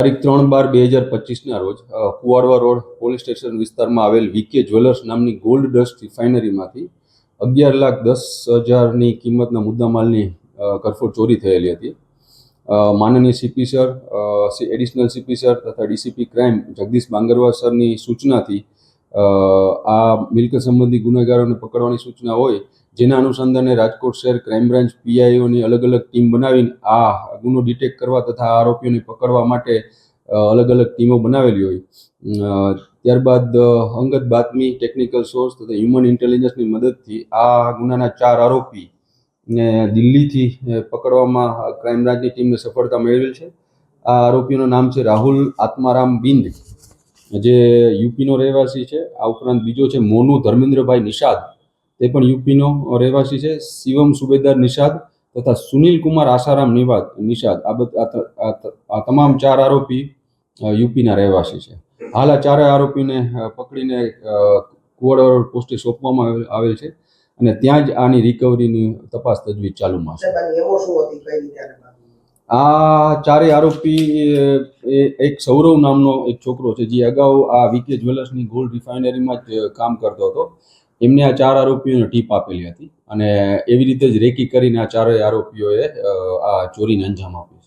તારીખ 3/12/2025ના રોજ Kuvadva road police station વિસ્તારમાં આવેલ વીકે જ્વેલર્સ નામની ગોલ્ડ ડસ્ટ રિફાઇનરીમાંથી 11,10,000ની કિંમતના મુદ્દામાલની કરફોડ ચોરી થયેલી હતી. માનનીય CP sir, additional CP sir તથા ડીસીપી ક્રાઇમ જગદીશ બાંગરવા સરની સૂચનાથી આ મિલકત સંબંધી ગુનેગારોને પકડવાની સૂચના હોય, જેના અનુસંધાને રાજકોટ શહેર ક્રાઇમ બ્રાન્ચ પીઆઈઓની અલગ અલગ ટીમ બનાવીને આ ગુનો ડિટેક્ટ કરવા તથા આરોપીઓને પકડવા માટે અલગ અલગ ટીમો બનાવેલી હોય. ત્યારબાદ અંગત બાતમી, ટેકનિકલ સોર્સ તથા હ્યુમન ઇન્ટેલિજન્સની મદદથી આ ગુનાના 4 આરોપીને દિલ્હીથી પકડવામાં ક્રાઇમ બ્રાન્ચની ટીમને સફળતા મેળવેલ છે. આ આરોપીઓનું નામ છે રાહુલ આત્મારામ બિંદ, જે યુપીનો રહેવાસી છે. આ ઉપરાંત બીજો છે મોનુ ધર્મેન્દ્રભાઈ નિષાદ, તે પણ યુપીનો રહેવાસી છે. શિવમ સુબેદાર નિષાદ તથા સુનિલ કુમાર આસારામ નિષાદ, આ તમામ 4 આરોપી યુપીના રહેવાસી છે. હાલ આ 4 આરોપીને પકડીને કુવાડવા રોડ પોસ્ટે સોંપવામાં આવેલ છે અને ત્યાં જ આની રિકવરીની તપાસ તજવીજ ચાલુમાં છે. આ 4 આરોપી એક સૌરવ નામનો એક છોકરો છે, જે અગાઉ આ વીકે જ્વેલર્સની ગોલ્ડ રિફાઇનરીમાં જ કામ કરતો હતો. એમને આ 4 આરોપીઓને ટીપ આપેલી હતી અને એવી રીતે જ રેકી કરીને આ 4 આરોપીઓએ આ ચોરીને અંજામ આપ્યો.